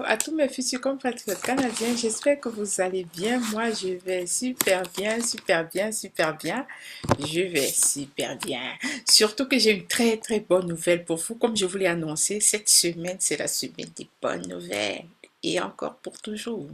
à tous mes futurs compatriotes canadiens, j'espère que vous allez bien. Moi, je vais super bien, super bien, super bien. Je vais super bien. Surtout que j'ai une très très bonne nouvelle pour vous. Comme je vous l'ai annoncé, cette semaine, c'est la semaine des bonnes nouvelles. Et encore pour toujours.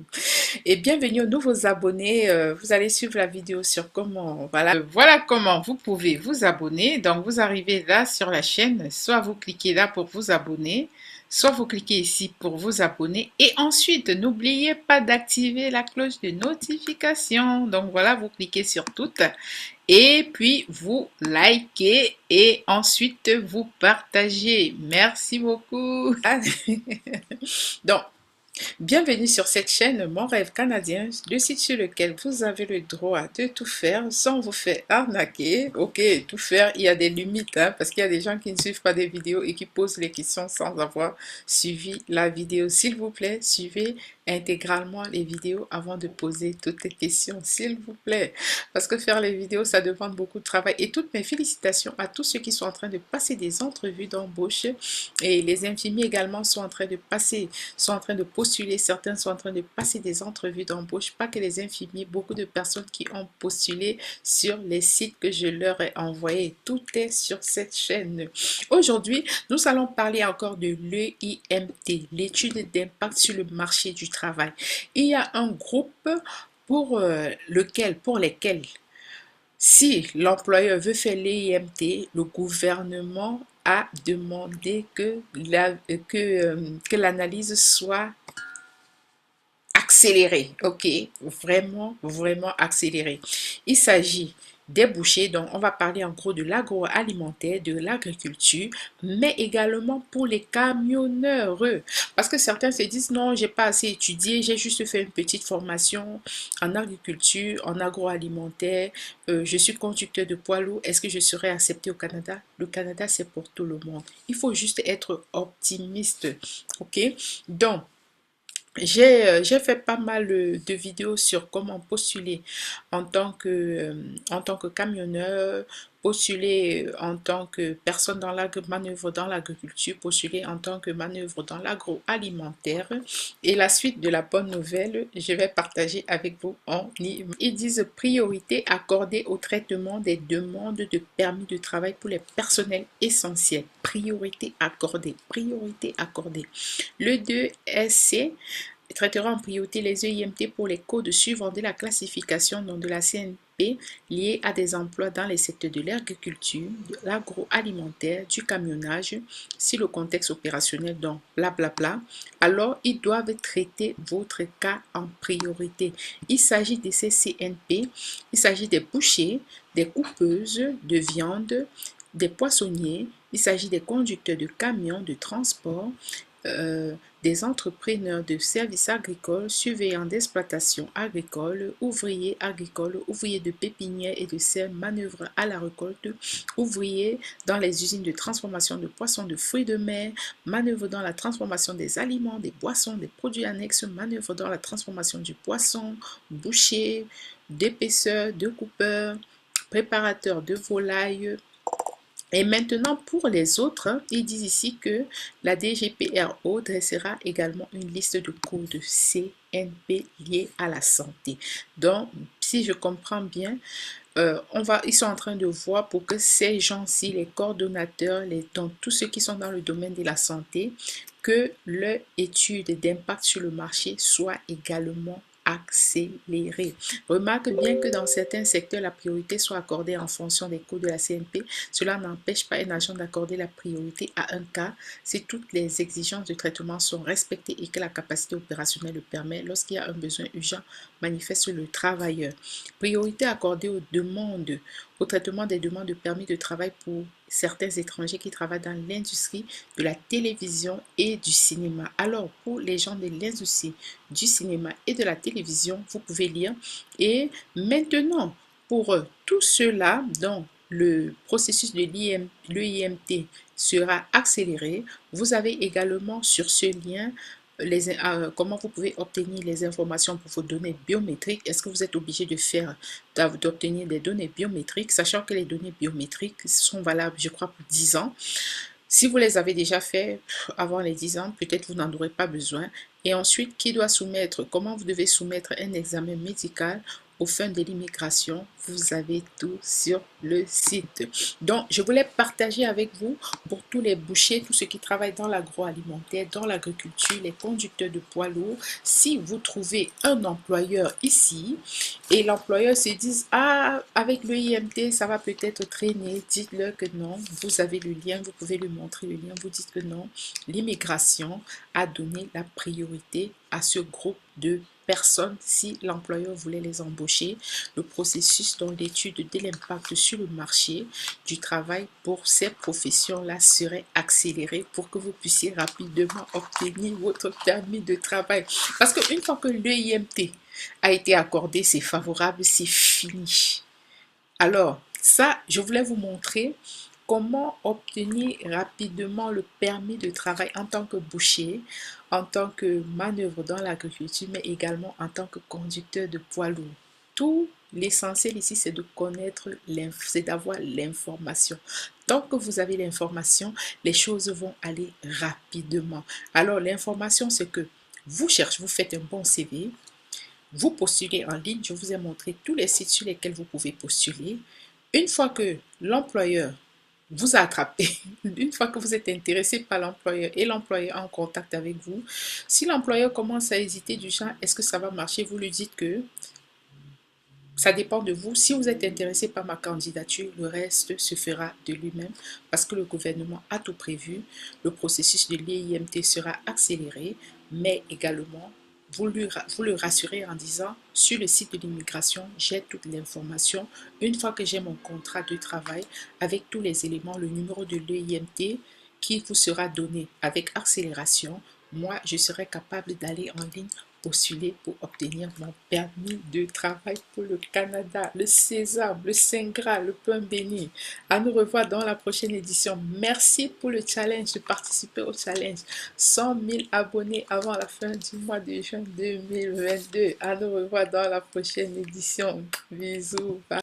Et bienvenue aux nouveaux abonnés. Vous allez suivre la vidéo sur comment, voilà comment vous pouvez vous abonner. Donc, vous arrivez là sur la chaîne, soit vous cliquez là pour vous abonner, soit vous cliquez ici pour vous abonner. Et ensuite, n'oubliez pas d'activer la cloche de notification. Donc, voilà, vous cliquez sur toutes. Et puis, vous likez et ensuite, vous partagez. Merci beaucoup. Donc, bienvenue sur cette chaîne Mon Rêve Canadien, le site sur lequel vous avez le droit de tout faire sans vous faire arnaquer. Ok, tout faire, il y a des limites, hein, parce qu'il y a des gens qui ne suivent pas des vidéos et qui posent les questions sans avoir suivi la vidéo. S'il vous plaît, suivez intégralement les vidéos avant de poser toutes les questions, s'il vous plaît. Parce que faire les vidéos, ça demande beaucoup de travail. Et toutes mes félicitations à tous ceux qui sont en train de passer des entrevues d'embauche. Et les infirmiers également sont en train de postuler, certains sont en train de passer des entrevues d'embauche, pas que les infirmiers, beaucoup de personnes qui ont postulé sur les sites que je leur ai envoyés. Tout est sur cette chaîne. Aujourd'hui, nous allons parler encore de l'EIMT, l'étude d'impact sur le marché du travail. Il y a un groupe pour lesquels, si l'employeur veut faire l'EIMT, le gouvernement a demandé que l'analyse soit accéléré, ok, vraiment, vraiment accéléré. Il s'agit des bouchers, donc on va parler en gros de l'agroalimentaire, de l'agriculture, mais également pour les camionneurs. Parce que certains se disent, non, j'ai pas assez étudié, j'ai juste fait une petite formation en agriculture, en agroalimentaire, je suis conducteur de poids lourd, est-ce que je serai accepté au Canada? Le Canada, c'est pour tout le monde. Il faut juste être optimiste, ok? Donc, j'ai fait pas mal de vidéos sur comment postuler en tant que camionneur, postuler en tant que personne dans manœuvre dans l'agriculture, postuler en tant que manœuvre dans l'agroalimentaire. Et la suite de la bonne nouvelle, je vais partager avec vous en ligne. Ils disent priorité accordée au traitement des demandes de permis de travail pour les personnels essentiels. Priorité accordée, priorité accordée. Le 2SC traitera en priorité les EIMT pour les codes suivants de la classification de la CNP liés à des emplois dans les secteurs de l'agriculture, de l'agroalimentaire, du camionnage, si le contexte opérationnel, donc blablabla, alors ils doivent traiter votre cas en priorité. Il s'agit de ces CNP, il s'agit des bouchers, des coupeuses de viande, des poissonniers, il s'agit des conducteurs de camions de transport, des entrepreneurs de services agricoles, surveillants d'exploitation agricole, ouvriers agricoles, ouvriers de pépinière et de serre, manœuvres à la récolte, ouvriers dans les usines de transformation de poissons, de fruits de mer, manœuvres dans la transformation des aliments, des boissons, des produits annexes, manœuvres dans la transformation du poisson, boucher, d'épaisseur, de coupeur, préparateur de volaille. Et maintenant, pour les autres, ils disent ici que la DGPRO dressera également une liste de codes CNP liés à la santé. Donc, si je comprends bien, ils sont en train de voir pour que ces gens-ci, les coordonnateurs, donc tous ceux qui sont dans le domaine de la santé, que leur étude d'impact sur le marché soit également accélérée. Remarque bien que dans certains secteurs, la priorité soit accordée en fonction des coûts de la CNP. Cela n'empêche pas un agent d'accorder la priorité à un cas si toutes les exigences de traitement sont respectées et que la capacité opérationnelle le permet lorsqu'il y a un besoin urgent manifeste sur le travailleur. Priorité accordée aux demandes, au traitement des demandes de permis de travail pour certains étrangers qui travaillent dans l'industrie de la télévision et du cinéma. Alors, pour les gens de l'industrie du cinéma et de la télévision, vous pouvez lire. Et maintenant, pour tout cela, donc, le processus de l'EIMT sera accéléré. Vous avez également sur ce lien comment vous pouvez obtenir les informations pour vos données biométriques. Est-ce que vous êtes obligé d'obtenir des données biométriques, sachant que les données biométriques sont valables, je crois, pour 10 ans. Si vous les avez déjà fait avant les 10 ans, peut-être vous n'en aurez pas besoin. Et ensuite, qui doit soumettre, comment vous devez soumettre un examen médical aux fins de l'immigration. Vous avez tout sur le site. Donc, je voulais partager avec vous pour tous les bouchers, tous ceux qui travaillent dans l'agroalimentaire, dans l'agriculture, les conducteurs de poids lourds. Si vous trouvez un employeur ici et l'employeur se dit, ah, avec le IMT, ça va peut-être traîner, dites-leur que non. Vous avez le lien, vous pouvez lui montrer le lien, vous dites que non. L'immigration a donné la priorité à ce groupe de personnes si l'employeur voulait les embaucher. Le processus dans l'étude de l'impact sur le marché du travail pour ces professions-là serait accéléré pour que vous puissiez rapidement obtenir votre permis de travail. Parce qu'une fois que l'EIMT a été accordé, c'est favorable, c'est fini. Alors, ça, je voulais vous montrer comment obtenir rapidement le permis de travail en tant que boucher, en tant que manœuvre dans l'agriculture, mais également en tant que conducteur de poids lourd. Tout l'essentiel ici, c'est de connaître, c'est d'avoir l'information. Tant que vous avez l'information, les choses vont aller rapidement. Alors, l'information, c'est que vous cherchez, vous faites un bon CV, vous postulez en ligne, je vous ai montré tous les sites sur lesquels vous pouvez postuler. Une fois que l'employeur vous a attrapé, une fois que vous êtes intéressé par l'employeur et l'employeur est en contact avec vous, si l'employeur commence à hésiter du genre, est-ce que ça va marcher, vous lui dites que ça dépend de vous. Si vous êtes intéressé par ma candidature, le reste se fera de lui-même parce que le gouvernement a tout prévu. Le processus de l'IMT sera accéléré, mais également, vous le rassurez en disant, sur le site de l'immigration, j'ai toute l'information. Une fois que j'ai mon contrat de travail avec tous les éléments, le numéro de l'IMT qui vous sera donné avec accélération, moi, je serai capable d'aller en ligne postuler pour obtenir mon permis de travail pour le Canada, le sésame, le saint gras, le pain béni. À nous revoir dans la prochaine édition. Merci pour le challenge, de participer au challenge. 100 000 abonnés avant la fin du mois de juin 2022. À nous revoir dans la prochaine édition. Bisous. Bye.